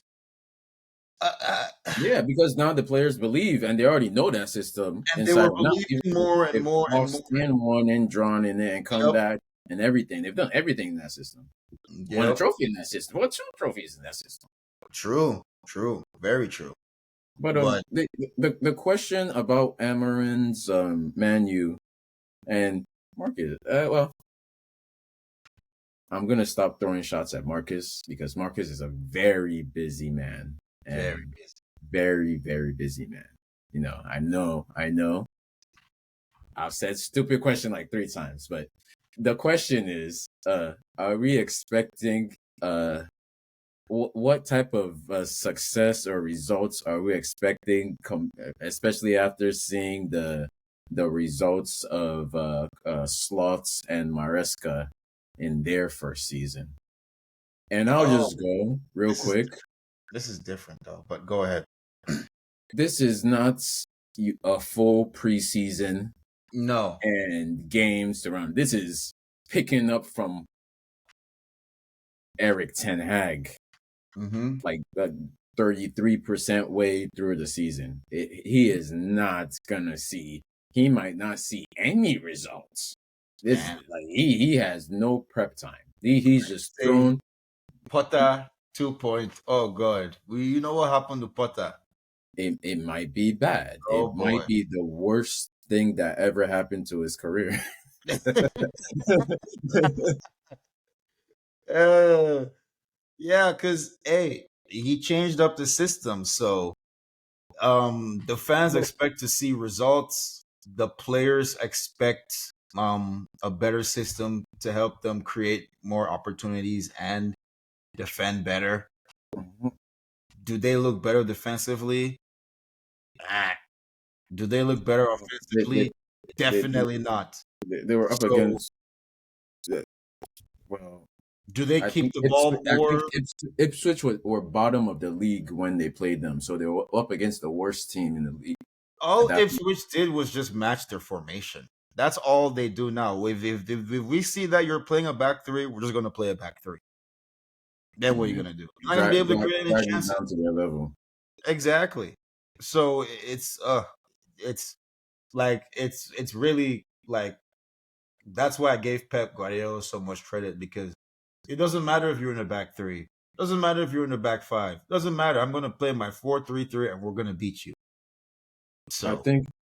Yeah, because now the players believe and they already know that system And they inside were and out. believing Even if more and they've more and more. lost and won and drawn in it and come Yep. back and everything. They've done everything in that system. Won a Yep. trophy in that system. Won 2 trophies in that system. True. True. Very true. But But the question about Amarin's Manu and Marcus, well, I'm gonna stop throwing shots at Marcus because Marcus is a very busy man very and busy. very, very busy man. I know. I've said stupid question like 3 times, but the question is, are we expecting what type of success or results are we expecting, especially after seeing the results of Slots and Maresca in their first season? And I'll Oh, just go real this is quick. this is different though. But go ahead. This is not a full preseason No. and games around. This is picking up from Eric Ten Hag, Mm-hmm. like 33% way through the season. He is not gonna see. He might not see any results. This Man. like he has no prep time. He's just Say thrown. Potter 2 point. Oh God. You know what happened to Potter? It might be bad. Oh It might boy. be the worst thing that ever happened to his career. uh, yeah, because hey, he changed up the system. So the fans But expect to see results. The players expect a better system to help them create more opportunities and defend better. Do they look better defensively? Ah. Do they look better they, they, offensively? they, Definitely not. they were up So against. Well, Do they keep the ball I think more? Ipswich were bottom of the league when they played them, so they were up against the worst team in the league at All that point. Ipswich did was just match their formation. That's all they do now. If we see that you're playing a back three, we're just going to play a back three. Then what are you Yeah. going to do? You're not going to be able to create any Dragging it chances. down to their level. Exactly. So it's like it's really like that's why I gave Pep Guardiola so much credit because it doesn't matter if you're in a back three. Doesn't matter if you're in a back five. Doesn't matter. I'm going to play my 4-3-3 and we're going to beat you. So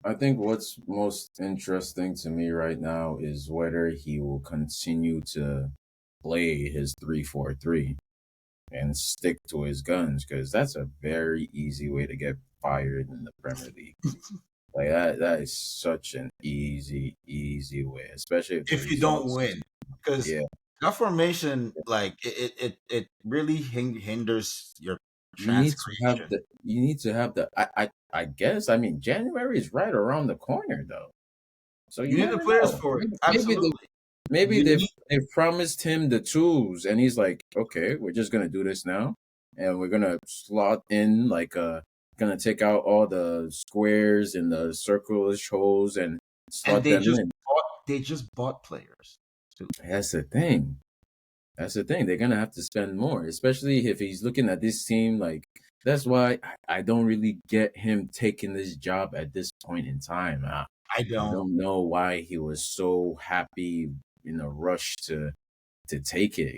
I think what's most interesting to me right now is whether he will continue to play his 3-4-3 and stick to his guns, because that's a very easy way to get fired in the Premier League. Like that is such an easy way, especially if the if you don't results. win, because Yeah, that formation, like it really hinders your you chance need to have creation. the. I guess, I mean, January is right around the corner though, so you You need the never players know. for it. Maybe Absolutely. maybe You need they've promised him the tools, and he's like, okay, we're just gonna do this now, and we're gonna slot in like gonna take out all the squares and the circles holes and and slot them in. they just bought players too. That's the thing. That's the thing. They're gonna have to spend more, especially if he's looking at this team. Like that's why I don't really get him taking this job at this point in time. I I don't. don't know why he was so happy in a rush to take it.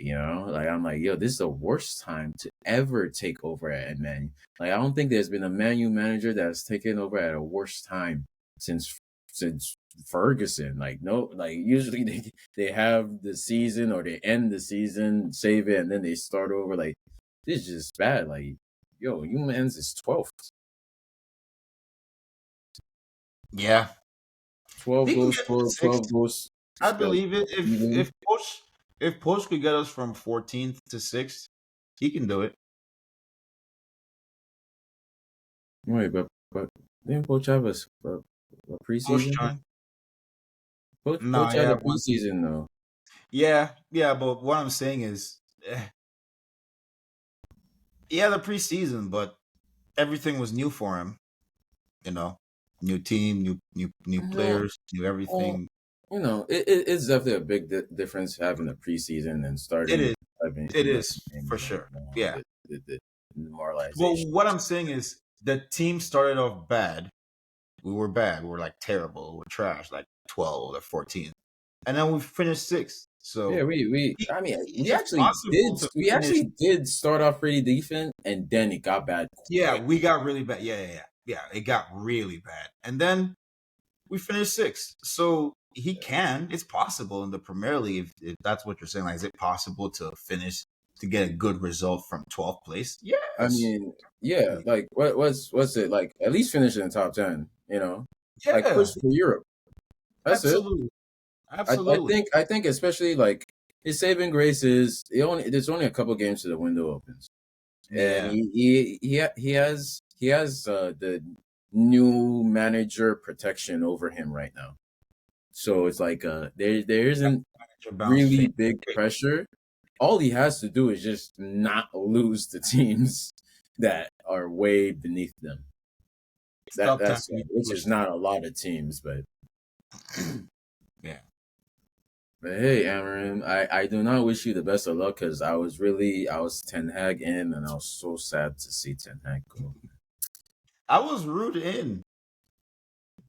Like I'm like, yo, this is the worst time to ever take over at Man. Like I don't think there's been a Man U manager that's taken over at a worse time since since Ferguson. Like no, like usually they have the season or they end the season, save it, and then they start over. Like this is just bad. Like yo, you man's is 12th. Yeah, 12 he can goals get to scored, 12 sixth. goals I believe it. even. If Poch could get us from 14th to 6th, he can do it. Wait, but didn't Poach have a Poch preseason? join. No, Poach had yeah, a one. preseason though. Yeah. But what I'm saying is, he had a preseason, but everything was new for him. You know, new team, new No, players, new well, everything. it's definitely a big difference having a preseason and It starting is. having It in the is in for sure. Yeah. the Well, demoralization. what I'm saying is the team started off bad. We were bad. We were like terrible. We were trash, like 12 or 14. And then we finished sixth. Yeah, So I mean, it's possible to we finish. actually did start off pretty decent, and then it got bad Yeah, quick. we got really bad. Yeah. It got really bad. And then we finished sixth. So he can. It's possible in the Premier League if that's what you're saying. Like, is it possible to finish to get a good result from 12th place? I Yes. mean, yeah, like what's it like? At least finish in the top 10. Like push Yeah, for Europe. That's it. absolutely. I Absolutely. think especially like his saving grace is there's only a couple games to the window opens, and Yeah. he has the new manager protection over him right now. So it's like there isn't Manager bounce really fade. big pressure. All he has to do is just not lose to teams that are way beneath them. It's tough time That's for you to which push is not a lot of teams, but yeah. hey, Amarin, I do not wish you the best of luck because I was Ten Hag in, and I was so sad to see Ten Hag go. I was rooted in.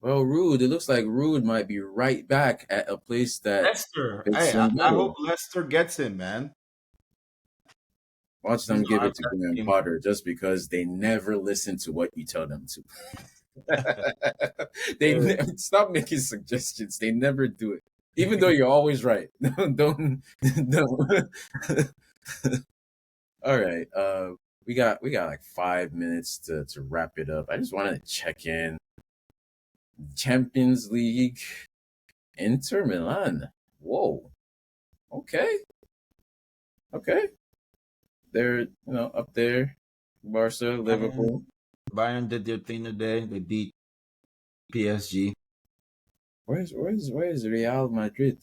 Well, Rude, it looks like Rude might be right back at a place that Leicester. fits Hey, him I better. hope Leicester gets him, man. Watch He's them not give our it to best Graham team. Potter just because they never listen to what you tell them to. Stop making suggestions. They never do it, even though you're always right. Don't. All right. We got like 5 minutes to wrap it up. I just wanted to check in. Champions League, Inter Milan. Whoa. Okay. Okay. They're up there. Barca, Bayern, Liverpool. Bayern did their thing today. They beat PSG. Where's Real Madrid?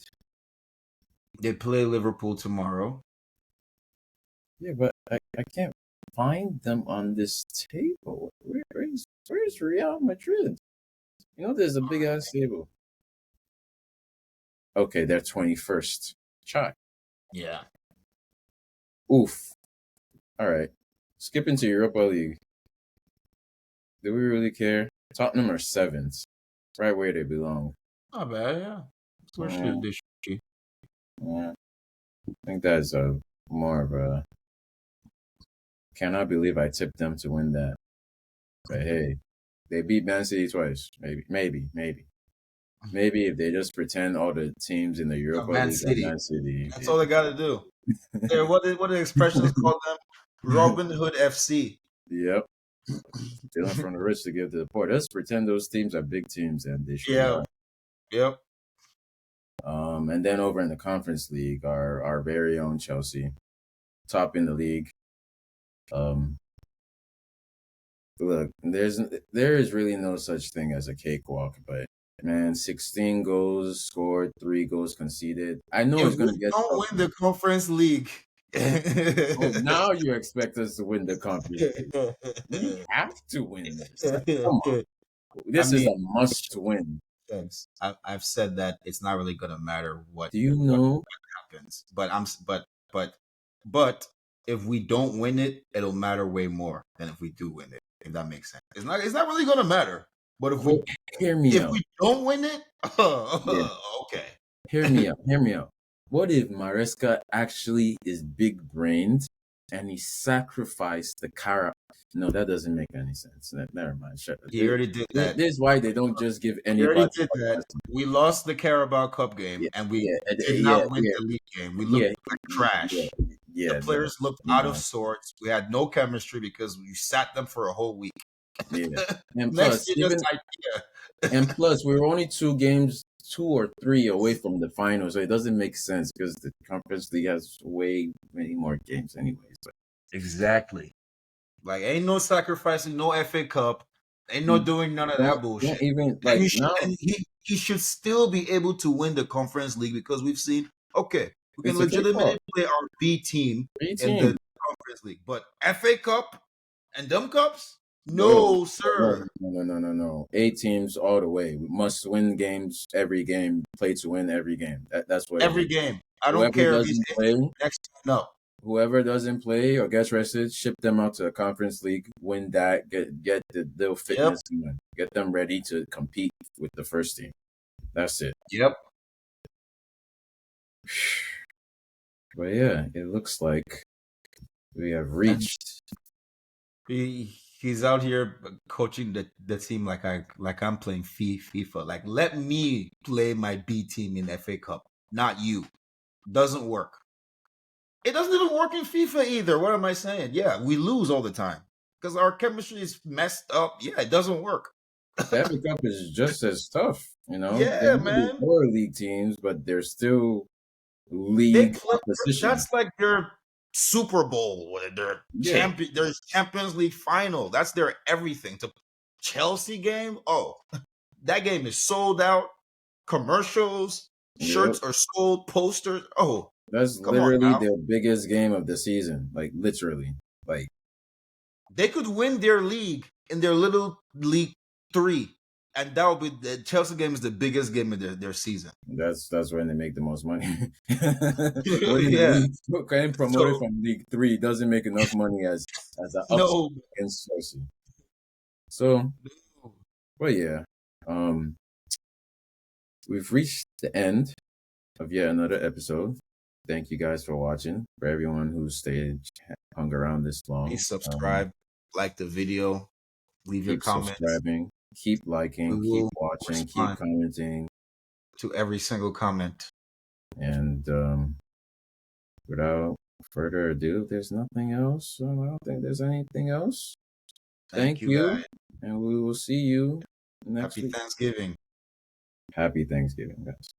They play Liverpool tomorrow. Yeah, but I can't find them on this table. Where's Real Madrid? You know, there's a big ass table. Okay, they're 21st. Chai. Yeah. Oof. All right. Skipping to Europa League. Do we really care? Tottenham are seventh, right where they belong. Not bad, yeah. That's where Yeah, they should be. yeah. I think that's a more of a. Cannot believe I tipped them to win that. But hey, they beat Man City twice. Maybe if they just pretend all the teams in the Europa Man League are City. Man City. That's all they got to do. Yeah, what the expressions call them? Robin Hood FC. Yep. Stealing from the rich to give to the poor. Let's pretend those teams are big teams, and they surely Yeah. are. Yep. And then over in the Conference League, our very own Chelsea, top in the league. Look, there is really no such thing as a cakewalk, but man, 16 goals scored, 3 goals conceded. I know If it's gonna we get don't tough. win the Conference League, Oh, now you expect us to win the Conference League. We have to win this. Like, come on, I this is mean, a must win. thanks. I've said that it's not really gonna matter Do you what know? happens, but if we don't win it, it'll matter way more than if we do win it. If that makes sense, it's not really gonna matter. But Hear me if out. we don't win it, Yeah, okay. hear me out. Hear me out. What if Maresca actually is big brained and he sacrificed the cara? No, that doesn't make any sense. Never mind. Shut up. He already did that. This is why they don't just give We already anybody. did that. We lost the Carabao Cup game Yeah, and we yeah, did yeah, not win yeah, the league game. We yeah, looked like yeah, trash. The yeah. players looked out of No, sorts. We had no chemistry because we sat them for a whole week. yeah. And Next plus, year, just even idea. we were only 2 games, 2 or 3 away from the final, so it doesn't make sense because the Conference League has way many more games, anyways. But Exactly. Like, ain't no sacrificing, no FA Cup, ain't no doing none of that don't bullshit. even And like now. he should still be able to win the Conference League because we've seen, okay, we can It's a legitimately cakewalk. play our B team in the 18. Conference League. But FA Cup and them cups? No, No, no, sir. no, no, no, no, no. 8 teams all the way. We must win games every game. Play to win every game. That's what it Every is. game. I don't Whoever care if he's doesn't play, next to no. whoever doesn't play or gets rested, ship them out to the Conference League. Win that. Get the little Yep. fitness going. Get them ready to compete with the first team. That's it. Yep. But yeah, it looks like we have reached. He's out here coaching the team like I'm playing FIFA. Like, let me play my B team in FA Cup, not you. Doesn't work. It doesn't even work in FIFA either. What am I saying? Yeah, we lose all the time because our chemistry is messed up. Yeah, it doesn't work. The FA Cup is just as tough, you know. They Yeah, might be man. lower league teams, but they're still They league play. opposition. That's like their Super Bowl, their Yeah, their Champions League final. That's their everything. To Chelsea game, oh, that game is sold out. Commercials, yep. shirts are sold, posters. Oh, That's come on literally now. their biggest game of the season. Like literally. Like They could win their league in their little league 3, and that would be the Chelsea game is the biggest game of their season. that's when they make the most money. Winning the Yeah. league, getting promoted So from League 3 doesn't make enough money as an upset no. against Chelsea. So, but yeah, um, we've reached the end of yet another episode. Thank you guys for watching. For everyone who stayed hung around this long, Please subscribe, like the video, leave your keep comments. subscribing, keep We liking, keep will watching, keep respond commenting, to every single comment. and without further ado, if there's nothing else, I don't think there's anything else. Thank Thank you, you, guys. and we will see you next Happy week. Thanksgiving. Happy Thanksgiving, guys.